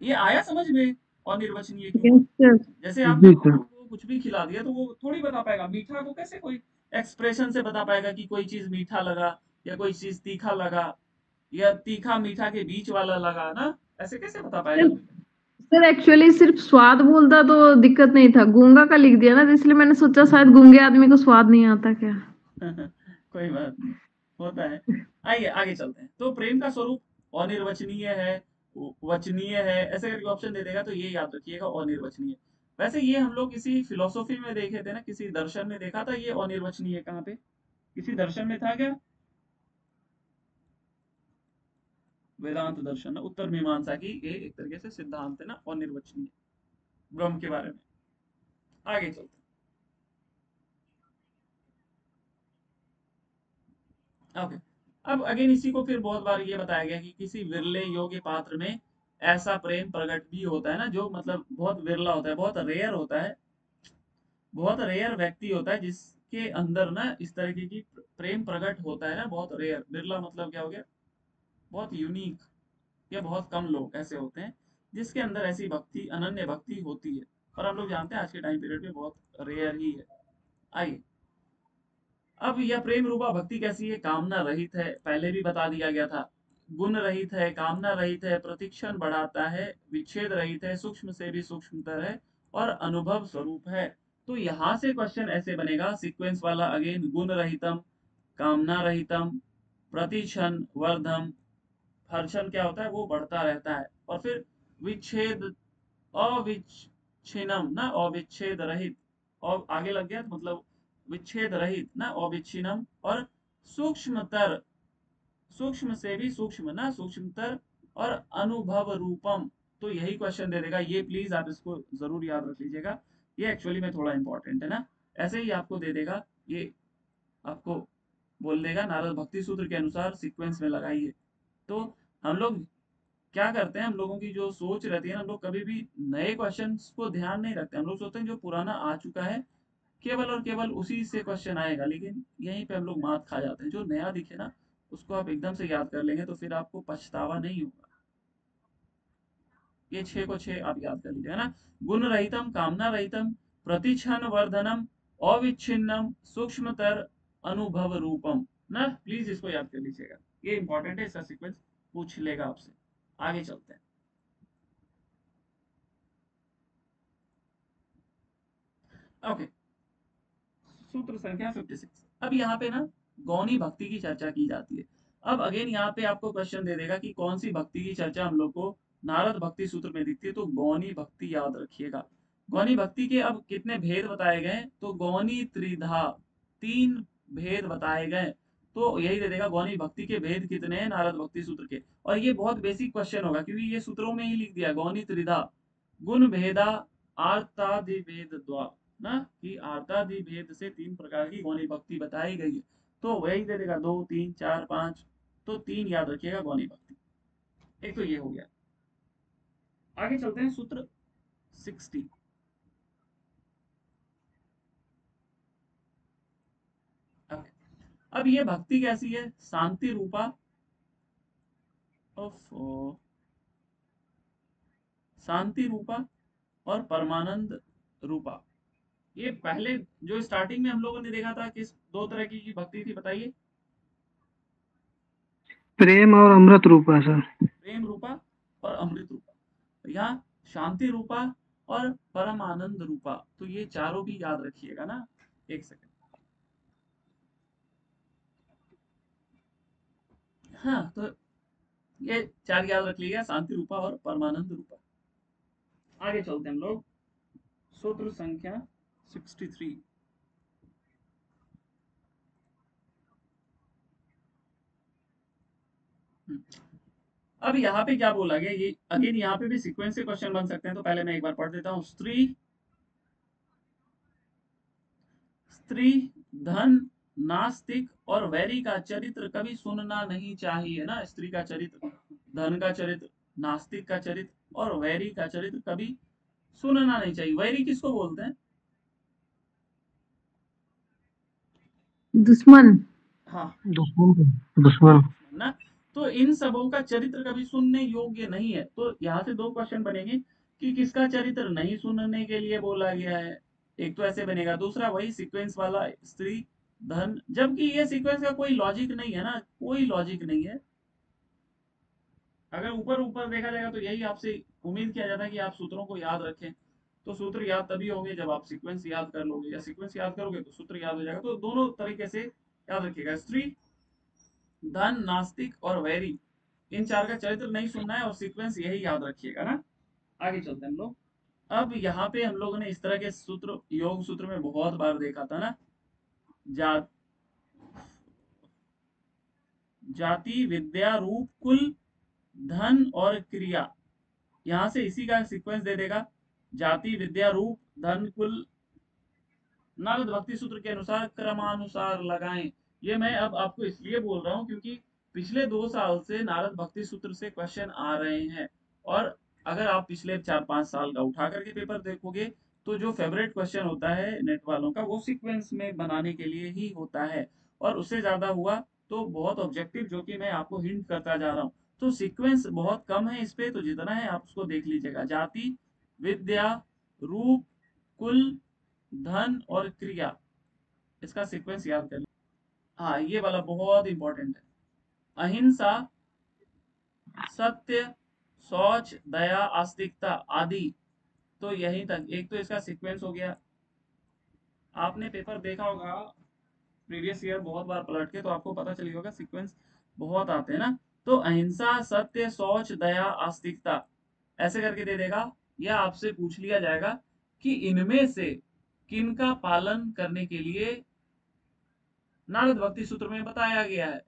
ये आया समझ में अनिर्वचनीय क्यों? Yes sir. जैसे आपने जी सर। को कुछ भी खिला दिया, तो वो थोड़ी बता पाएगा। मीठा को कैसे कोई एक्सप्रेशन से बता पाएगा कि कोई चीज मीठा लगा या कोई चीज तीखा लगा, या तीखा मीठा के बीच वाला लगा ना, ऐसे कैसे बता पाएगा? सर एक्चुअली सिर्फ स्वाद बोलता तो दिक्कत नहीं था, गूंगा का लिख दिया ना, तो इसलिए मैंने सोचा शायद गूंगे आदमी को स्वाद नहीं आता क्या। कोई बात नहीं। होता है। आइए आगे चलते हैं। तो प्रेम का स्वरूप अनिर्वचनीय है, वचनीय है, ऐसे करके ऑप्शन दे देगा, तो ये याद रखिएगा अनिर्वचनीय। वैसे ये हम लोग किसी फिलोसॉफी में देखे थे ना, किसी दर्शन में देखा था ये अनिर्वचनीय, कहाँ पे किसी दर्शन में था क्या? वेदांत दर्शन ना, उत्तर मीमांसा की ये एक तरीके से सिद्धांत है ना अनिर्वचनीय ब्रह्म के बारे में। आगे चलते हैं। ओके, अब अगेन इसी को फिर बहुत बार ये बताया गया कि किसी विरले योग्य पात्र में ऐसा प्रेम प्रकट भी होता है ना, जो मतलब बहुत विरला होता है, बहुत रेयर होता है, बहुत रेयर व्यक्ति होता है जिसके अंदर ना इस तरीके की प्रेम प्रकट होता है ना, बहुत रेयर। बिरला मतलब क्या हो गया? बहुत यूनिक, या बहुत कम लोग ऐसे होते हैं जिसके अंदर ऐसी भक्ति, अनन्य भक्ति होती है। और हम लोग जानते हैं आज के टाइम पीरियड में बहुत रेयर ही है। आइए, अब यह प्रेम रूपा भक्ति कैसी है? कामना रहित है, पहले भी बता दिया गया था। गुण रहित है, कामना रहित है, प्रतिक्षण बढ़ाता है, विच्छेद रहित है, सूक्ष्म से भी सूक्ष्मतर है, और अनुभव स्वरूप है। तो यहां से क्वेश्चन ऐसे बनेगा सीक्वेंस वाला अगेन, गुण रहितम, कामना रहितम, प्रतिक्षण वर्धम, हर क्षण क्या होता है वो बढ़ता रहता है, और फिर विच्छेद, अविच्छिन्नम ना, अविच्छेद रहित, और आगे लग गया तो मतलब विच्छेद रहित ना, अविच्छिन्नम, और सूक्ष्मतर, सूक्ष्म से भी सूक्ष्म ना, सूक्ष्मतर, और अनुभव रूपम। तो यही क्वेश्चन दे देगा ये, प्लीज आप इसको जरूर याद रख लीजिएगा, ये एक्चुअली में थोड़ा इंपॉर्टेंट है ना। ऐसे ही आपको दे देगा ये, आपको बोल देगा नारद भक्ति सूत्र के अनुसार सीक्वेंस में लगाइए। तो हम लोग क्या करते हैं, हम लोगों की जो सोच रहती है ना, हम लोग कभी भी नए क्वेश्चंस को ध्यान नहीं रखते। हम लोग सोचते हैं जो पुराना आ चुका है केवल और केवल उसी से क्वेश्चन आएगा, लेकिन यहीं पे हम लोग मात खा जाते हैं। जो नया दिखे ना उसको आप एकदम से याद कर लेंगे तो फिर आपको पछतावा नहीं होगा। ये 6 को 6 आप याद कर लीजिएगा ना। गुण रहितम, कामना रहितम, प्रतिक्षण वर्धनम, अविच्छिन्नम, सूक्ष्मतर, अनुभव रूपम ना, प्लीज इसको याद कर लीजिएगा, ये इंपॉर्टेंट है, इसका सीक्वेंस पूछ लेगा आपसे। आगे चलते हैं। ओके, सूत्र संख्या 56। अब यहाँ पे ना गौणी भक्ति की चर्चा की जाती है। अब अगेन यहाँ पे आपको क्वेश्चन दे देगा कि कौन सी भक्ति की चर्चा हम लोग को नारद भक्ति सूत्र में दिखती है, तो गौणी भक्ति याद रखिएगा। गौणी भक्ति के अब कितने भेद बताए गए? तो गौणी त्रिधा, 3 भेद बताए गए। तो यही दे देगा गौणी भक्ति के भेद कितने हैं नारद भक्ति सूत्र के। और ये बहुत बेसिक क्वेश्चन होगा क्योंकि ये सूत्रों में ही लिख दिया, गौणी त्रिधा, गुण भेदा, आर्तादि भेद द्वा ना, कि आर्तादि भेद से 3 प्रकार की गौणी भक्ति बताई गई है। तो वही दे देगा 2, 3, 4, 5, तो 3 याद रखिएगा गौणी भक्ति। एक तो ये हो गया। आगे चलते हैं सूत्र 60। अब ये भक्ति कैसी है? शांति रूपा, शांति रूपा और परमानंद रूपा। ये पहले जो स्टार्टिंग में हम लोगों ने देखा था किस 2 तरह की भक्ति थी बताइए? प्रेम और अमृत रूपा सर। प्रेम रूपा और अमृत रूपा। यहाँ शांति रूपा और परम आनंद रूपा। तो ये चारों भी याद रखिएगा ना। एक सेकंड, हाँ, तो ये 4 याद रख लीजिएगा, शांति रूपा और परमानंद रूपा। आगे चलते हैं हम लोग, सूत्र संख्या 63। अब यहाँ पे क्या बोला गया, ये अगेन यहाँ पे भी सीक्वेंस से क्वेश्चन बन सकते हैं, तो पहले मैं एक बार पढ़ देता हूँ। स्त्री, स्त्री, धन, नास्तिक और वैरी का चरित्र कभी सुनना नहीं चाहिए ना। स्त्री का चरित्र, धन का चरित्र, नास्तिक का चरित्र और वैरी का चरित्र कभी सुनना नहीं चाहिए। वैरी किसको बोलते हैं? दुश्मन। हाँ, दुश्मन, दुश्मन। ना। तो इन सबों का चरित्र कभी सुनने योग्य नहीं है। तो यहाँ से 2 क्वेश्चन बनेंगे कि किसका चरित्र नहीं सुनने के लिए बोला गया है। एक तो ऐसे बनेगा, दूसरा वही सीक्वेंस वाला, स्त्री, धन, जबकि ये सीक्वेंस का कोई लॉजिक नहीं है ना, कोई लॉजिक नहीं है। अगर ऊपर ऊपर देखा जाएगा तो यही आपसे उम्मीद किया जाता है कि आप सूत्रों को याद रखें। तो सूत्र याद तभी होंगे जब आप सीक्वेंस याद कर लोगे, या सीक्वेंस याद करोगे तो सूत्र याद हो जाएगा। तो दोनों तरीके से याद रखिएगा। स्त्री, धन, नास्तिक और वैरी, इन चार का चरित्र नहीं सुनना है और सीक्वेंस यही याद रखिएगा ना। आगे चलते हैं हम लोग। अब यहाँ पे हम लोगों ने इस तरह के सूत्र योग सूत्र में बहुत बार देखा था ना, जा, जाति, विद्या, रूप, कुल, धन और क्रिया। यहां से इसी का सीक्वेंस दे देगा, जाति, विद्या, रूप, धन, कुल। नारद भक्ति सूत्र के अनुसार क्रमानुसार लगाएं। ये मैं अब आपको इसलिए बोल रहा हूँ क्योंकि पिछले 2 साल से नारद भक्ति सूत्र से क्वेश्चन आ रहे हैं, और अगर आप पिछले 4-5 साल का उठा करके पेपर देखोगे तो जो फेवरेट क्वेश्चन होता है नेट वालों का वो सीक्वेंस में बनाने के लिए ही होता है, और उससे ज्यादा हुआ तो बहुत ऑब्जेक्टिव, जो कि मैं आपको हिंट करता जा रहा हूँ। तो सीक्वेंस बहुत कम है इस पे, तो जितना है आप उसको देख लीजिएगा। जाति, विद्या, रूप, कुल, धन और क्रिया, इसका सीक्वेंस याद कर लीजिए। हाँ, ये वाला बहुत इंपॉर्टेंट है। अहिंसा, सत्य, शौच, दया, आस्तिकता आदि। तो यहीं तक एक तो इसका सीक्वेंस हो गया। आपने पेपर देखा होगा प्रीवियस ईयर बहुत बार पलट के, तो आपको पता चली होगा सीक्वेंस बहुत आते हैं ना। तो अहिंसा, सत्य, शौच, दया, आस्तिकता ऐसे करके दे देगा, या आपसे पूछ लिया जाएगा कि इनमें से किन का पालन करने के लिए नारद भक्ति सूत्र में बताया गया है।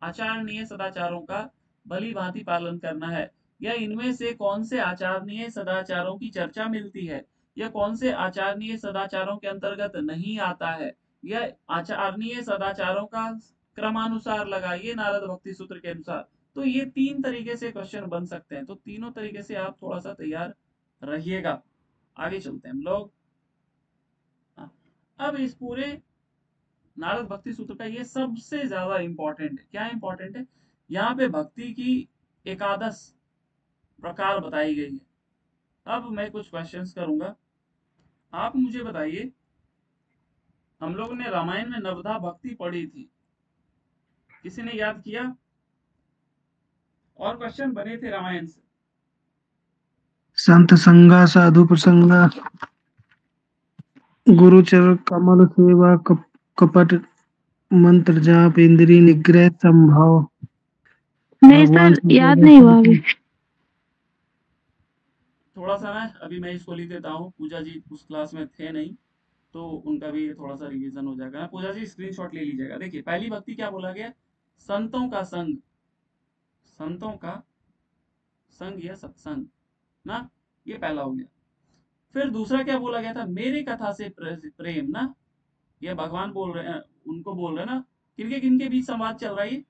आचारणीय सदाचारों का भली भांति पालन करना है, या इनमें से कौन से आचारणीय सदाचारों की चर्चा मिलती है, या कौन से आचारणीय सदाचारों के अंतर्गत नहीं आता है, या आचारणीय सदाचारों का क्रमानुसार लगाइए नारद भक्ति सूत्र के अनुसार। तो ये 3 तरीके से क्वेश्चन बन सकते हैं, तो तीनों तरीके से आप थोड़ा सा तैयार रहिएगा। आगे चलते हैं हम लोग। अब इस पूरे नारद भक्ति सूत्र का ये सबसे ज्यादा इंपॉर्टेंट है। क्या इंपॉर्टेंट है? यहाँ पे भक्ति की एकादश प्रकार बताई गई है। अब मैं कुछ क्वेश्चंस करूंगा, आप मुझे बताइए। हम लोगों ने रामायण में नवधा भक्ति पढ़ी थी, किसी ने याद किया? और क्वेश्चन बने थे रामायण से। संत संगा, साधु प्रसंगा, गुरुचर कमल सेवा, कपट, मंत्र जाप, इंद्रिय निग्रह, संभाव, नहीं भगवान सर, से याद नहीं हुआ अभी। थोड़ा सा ना अभी मैं इसको लिख देता हूँ, पूजा जी उस क्लास में थे नहीं, तो उनका भी थोड़ा सा रिवीजन हो जाएगा। पूजा जी स्क्रीनशॉट ले लीजिएगा। देखिए पहली भक्ति क्या बोला गया? संतों का संग, संतों का संग या सत्संग ना, ये पहला हो गया। फिर दूसरा क्या बोला गया था? मेरे कथा से प्रेम ना, ये भगवान बोल रहे हैं, उनको बोल रहे हैं ना। किनके किनके बीच संवाद चल रहा है ये?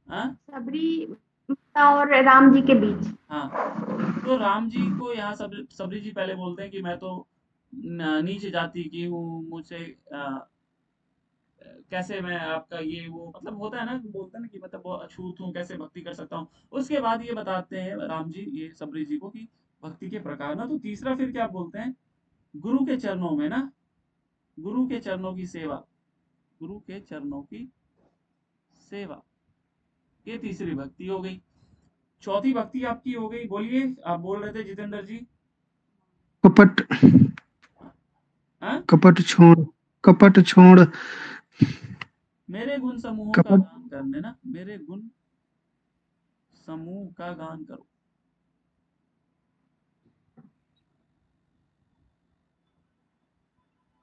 हाँ सबरी माता और राम जी के बीच। हाँ, तो राम जी को यहाँ सबरी जी पहले बोलते हैं कि मैं तो नीच जाति की हूँ, मुझसे कैसे मैं आपका ये वो, मतलब होता है ना, बोलते हैं ना कि मतलब बहुत अछूत हूँ, कैसे भक्ति कर सकता हूँ। उसके बाद ये बताते हैं राम जी ये सबरी जी को कि भक्ति के प्रकार ना। तो तीसरा फिर क्या बोलते हैं? गुरु के चरणों में ना, गुरु के चरणों की सेवा, गुरु के चरणों की सेवा, ये तीसरी भक्ति हो गई। चौथी भक्ति आपकी हो गई, बोलिए, आप बोल रहे थे जितेंद्र जी। कपट, हाँ, कपट छोड़, कपट छोड़, मेरे गुण समूहों का कपट, गान करने ना, मेरे गुण समूह का गान करो।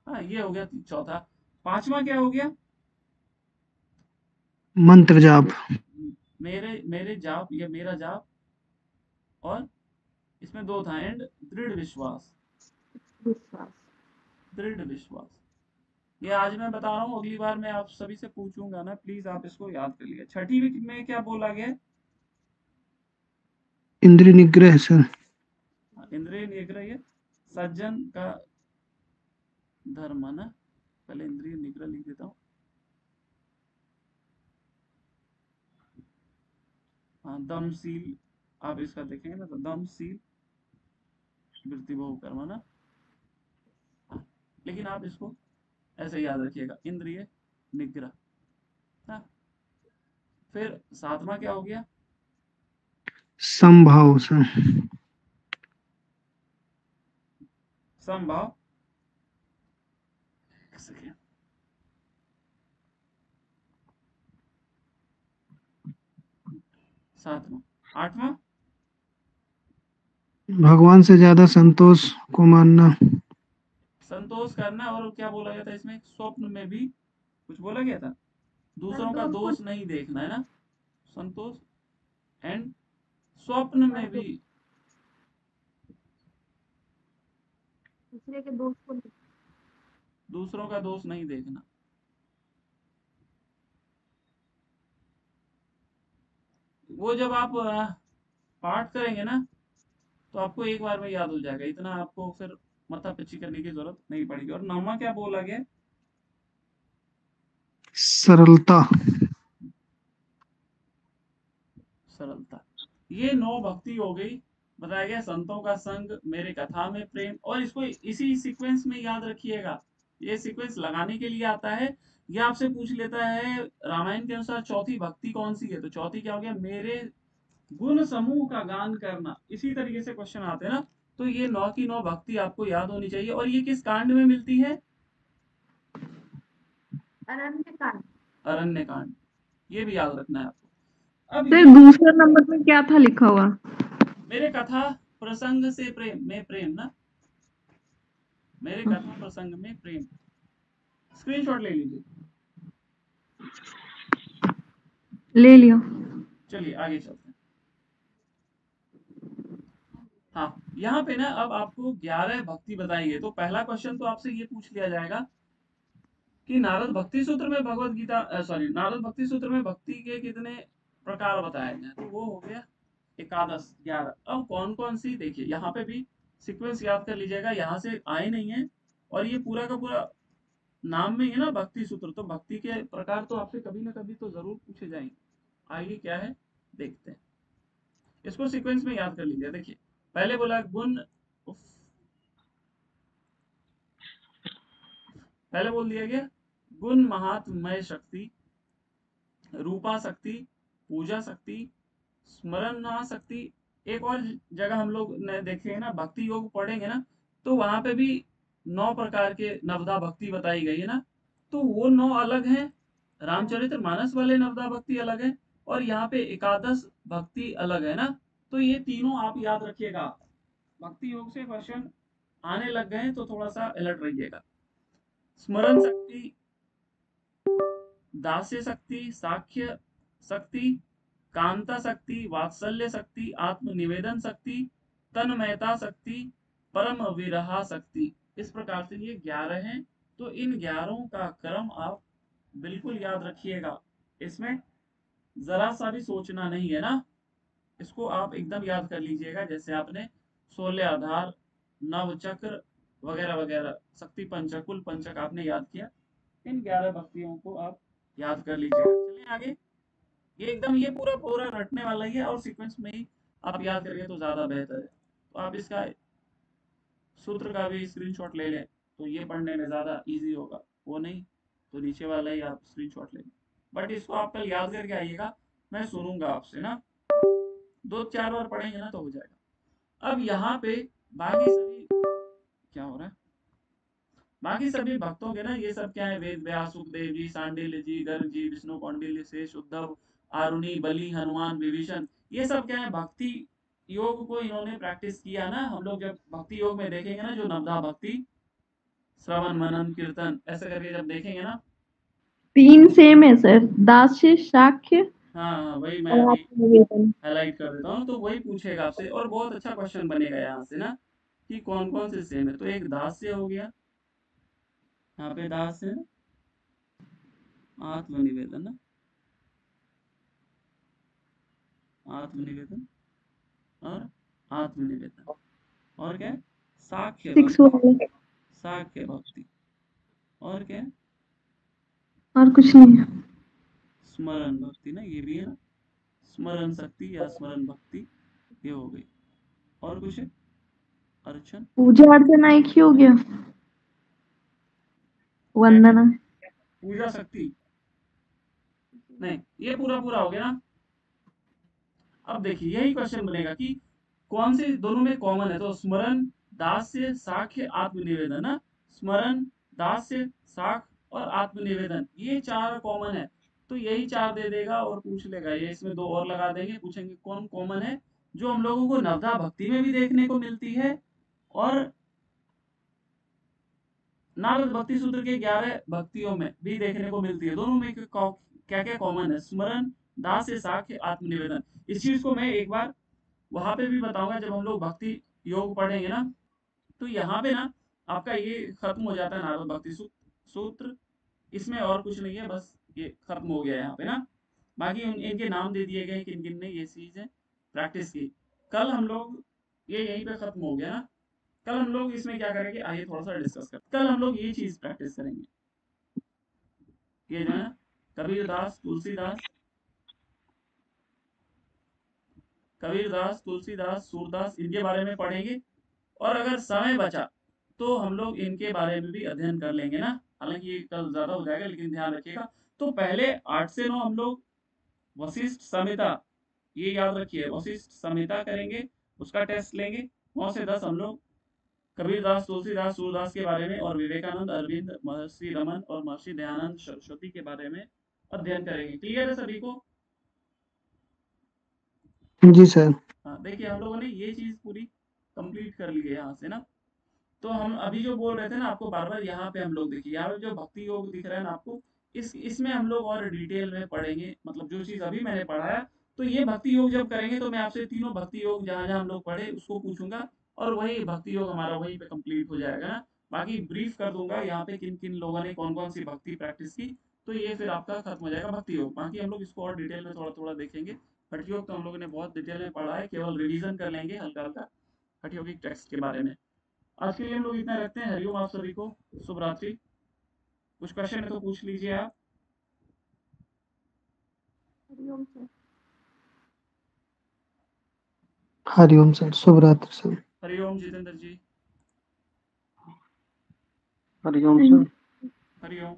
हाँ, ये हो गया चौथा। पांचवा क्या हो गया? मंत्र जाप, मेरे मेरे जाप या मेरा जाप, और इसमें दो था एंड, दृढ़ विश्वास, विश्वास। दृढ़ विश्वास। ये आज मैं बता रहा हूँ, अगली बार मैं आप सभी से पूछूंगा ना, प्लीज आप इसको याद कर लिया। छठी में क्या बोला गया? इंद्रिय निग्रह सर, इंद्रिय निग्रह, ये सज्जन का धर्म है ना। पहले इंद्रिय निग्रह लिख देता हूँ। हाँ, दमशील, आप इसका देखेंगे ना तो दमशील वृत्ति बहु कर्म ना। हाँ, लेकिन आप इसको ऐसे याद रखिएगा, इंद्रिय निग्रह। हाँ, फिर सातवां क्या हो गया? संभाव सर, समभाव। एक सेकेंड, 7वां। 8वां, भगवान से ज्यादा संतोष को मानना। संतोष करना। और क्या बोला गया था इसमें, स्वप्न में भी कुछ बोला गया था, दूसरों का दोष नहीं देखना, है ना, संतोष। एंड स्वप्न में भी दूसरे के दोस्त को दूसरों का दोष नहीं देखना। वो जब आप पाठ करेंगे ना तो आपको एक बार में याद हो जाएगा, इतना आपको फिर माथा पिची करने की जरूरत नहीं पड़ेगी। और 9वां क्या बोला गया, सरलता। सरलता। ये 9 भक्ति हो गई। बताया गया संतों का संग, मेरे कथा में प्रेम। और इसको इसी सीक्वेंस में याद रखिएगा, ये सीक्वेंस लगाने के लिए आता है। ये आपसे पूछ लेता है रामायण के अनुसार चौथी भक्ति कौन सी है, तो चौथी क्या हो गया, मेरे गुण समूह का गान करना। इसी तरीके से क्वेश्चन आते हैं ना। तो ये 9 की 9 भक्ति आपको याद होनी चाहिए। और ये किस कांड में मिलती है, अरण्य कांड। अरण्य कांड। ये भी याद रखना है आपको। अब तो ये दूसरे नंबर में क्या था लिखा हुआ, मेरे कथा प्रसंग से प्रेम में प्रेम ना, मेरे कथा प्रसंग में प्रेम। स्क्रीनशॉट ले लीजिए। ले लियो। चलिए आगे चलते हैं। हाँ, यहाँ पे ना अब आपको 11 भक्ति बताई गई। तो पहला क्वेश्चन तो आपसे ये पूछ लिया जाएगा कि नारद भक्ति सूत्र में भगवत गीता सॉरी नारद भक्ति सूत्र में भक्ति के कितने प्रकार बताए गए हैं। तो वो हो गया एकादश, 11। अब कौन कौन सी, देखिए यहाँ पे भी सीक्वेंस याद कर लीजिएगा, यहाँ से आए नहीं है। और ये पूरा का पूरा नाम में ही है ना भक्ति सूत्र, तो भक्ति के प्रकार तो आपसे कभी ना कभी तो जरूर पूछे जाएंगे। आगे क्या है देखते हैं, इसको सीक्वेंस में याद कर लीजिए। देखिए पहले बोला गुण, पहले बोल दिया गया गुण महात्मय शक्ति, रूपा शक्ति, पूजा शक्ति, स्मरणा शक्ति। एक और जगह हम लोग ने देखे ना, भक्ति योग पढ़ेंगे ना, तो वहां पे भी 9 प्रकार के नवदा भक्ति बताई गई है ना। तो वो 9 अलग हैं, रामचरित्र मानस वाले नवदा भक्ति अलग है, और यहाँ पे एकादश भक्ति अलग है ना। तो ये तीनों आप याद रखिएगा। भक्ति योग से क्वेश्चन आने लग गए हैं तो थोड़ा सा अलर्ट रहिएगा। स्मरण शक्ति, दास्य शक्ति, साख्य शक्ति, कांता शक्ति, वात्सल्य शक्ति, आत्मनिवेदन शक्ति, तन्मयता शक्ति, परम विरहा शक्ति। इस प्रकार से ये 11 हैं। तो इन 11 का क्रम आप बिल्कुल याद रखिएगा, इसमें जरा सा भी सोचना नहीं है ना। इसको आप एकदम याद कर लीजिएगा, जैसे आपने 16 आधार, नव चक्र वगैरह वगैरह, शक्ति पंचकुल पंचक आपने याद किया। इन 11 भक्तियों को आप याद कर लीजिएगा। चलिए आगे। ये एकदम ये पूरा पूरा रटने वाला ही है, और सीक्वेंस में ही आप याद करिए तो ज्यादा बेहतर है। तो आप इसका सूत्र का भी स्क्रीनशॉट ले लें तो ये पढ़ने में ज्यादा इजी होगा। वो नहीं तो नीचे वाला ही आप स्क्रीनशॉट ले लें। बट इसको आप कल याद करके आइएगा, मैं सुनूंगा आपसे ना, 2-4 बार पढ़ेंगे ना तो हो जाएगा। अब यहाँ पे बाकी सभी क्या हो रहा है, बाकी सभी भक्तों के ना, ये सब क्या है, वेद व्यास, सुखदेव जी, सांडिल्य जी, गर्ग जी, विष्णु कौंडिल्य, शेष, उद्धव, आरुणि, बलि, हनुमान, विभीषण, ये सब क्या है, भक्ति योग को इन्होंने प्रैक्टिस किया ना। हम लोग जब भक्ति योग में देखेंगे ना, जो नवधा भक्ति, श्रवण मनन कीर्तन ऐसे करके जब देखेंगे ना, 3 सेम है सर, दास्य, शाक्य हाँ वही मैं और अभी आत्मनिवेदन। हाईलाइट कर देता हूँ। तो वही पूछेगा आपसे, और बहुत अच्छा क्वेश्चन बनेगा यहाँ से ना, कि कौन कौन से सेम है। तो एक दास्य हो गया, यहाँ पे दास्य है, आत्मनिवेदन ना, आत्मनिवेदन और आत्मनिवेदन, और क्या है, साख्य 6 भक्ति, वाले साख्य भक्ति, और क्या है, और कुछ नहीं है। स्मरण भक्ति ना, ये भी है ना, स्मरण शक्ति या स्मरण भक्ति, ये हो गई। और कुछ है, अर्चन, पूजा अर्चना एक ही हो गया, वंदना। पूजा शक्ति नहीं, ये पूरा पूरा हो गया ना। अब देखिए यही क्वेश्चन बनेगा कि कौन से दोनों में कॉमन है। तो स्मरण, दास्य, साख्य, आत्मनिवेदन ना, स्मरण, दास्य, साख और आत्मनिवेदन, ये 4 कॉमन है। तो यही 4 दे देगा और पूछ लेगा। ये इसमें 2 और लगा देंगे, पूछेंगे कौन कॉमन है जो हम लोगों को नवधा भक्ति में भी देखने को मिलती है और नारद भक्ति सूत्र के 11 भक्तियों में भी देखने को मिलती है। दोनों में क्या क्या कॉमन है? स्मरण, दास से साख्य, आत्मनिवेदन। इस चीज को मैं एक बार वहां पे भी बताऊंगा जब हम लोग भक्ति योग पढ़ेंगे ना। तो यहाँ पे ना आपका ये खत्म हो जाता है नारद भक्ति सूत्र। इसमें और कुछ नहीं है, बस ये खत्म हो गया यहाँ पे ना। बाकी इनके नाम दे दिए गए किन किन ने ये चीजें प्रैक्टिस की। कल हम लोग ये यहीं पे खत्म हो गया ना। कल हम लोग इसमें क्या करेंगे, आइए थोड़ा सा डिस्कस करते हैं। कल हम लोग ये चीज प्रैक्टिस करेंगे, ये जो है कबीरदास तुलसीदास सूरदास, इनके बारे में पढ़ेंगे। और अगर समय बचा तो हम लोग इनके बारे में भी अध्ययन कर लेंगे ना। हालांकि ये कल ज्यादा हो जाएगा, लेकिन ध्यान रखिएगा। तो पहले 8 से 9 हम लोग वशिष्ठ संहिता, ये याद रखिए, वशिष्ठ संहिता करेंगे, उसका टेस्ट लेंगे। 9 से 10 हम लोग कबीरदास तुलसीदास सूरदास के बारे में और विवेकानंद, अरविंद, महर्षि रमन और महर्षि दयानंद सरस्वती के बारे में अध्ययन करेंगे। क्लियर है सभी को? जी सर। हाँ, देखिए हम लोगों ने ये चीज पूरी कंप्लीट कर ली है यहाँ से ना। तो हम अभी जो बोल रहे थे ना आपको बार बार, यहाँ पे हम लोग देखिए, यहाँ पे जो भक्ति योग दिख रहा है ना आपको, इसमें हम लोग और डिटेल में पढ़ेंगे। मतलब जो चीज अभी मैंने पढ़ाया, तो ये भक्ति योग जब करेंगे तो मैं आपसे तीनों भक्ति योग जहाँ जहाँ हम लोग पढ़े उसको पूछूंगा और वही भक्ति योग हमारा वहीं पे कंप्लीट हो जाएगा ना। बाकी ब्रीफ कर दूंगा यहाँ पे किन किन लोगों ने कौन कौन सी भक्ति प्रैक्टिस की। तो ये फिर आपका खत्म हो जाएगा भक्ति योग। बाकी हम लोग इसको और डिटेल में थोड़ा थोड़ा देखेंगे। हठ योग तो हम लोगों ने बहुत डिटेल में पढ़ा है, केवल रिवीजन कर लेंगे हल्का हल्का हठ योगिक टेक्स्ट के बारे में। आज के लिए हम लोग इतना रखते हैं। हरिओम आप सभी को, शुभ रात्रि। कुछ क्वेश्चन है तो पूछ लीजिए आप। हरिओम सर। हरिओम सर, शुभ रात्रि सर। हरिओम जितेंद्र जी। हरिओम सर। हरिओम।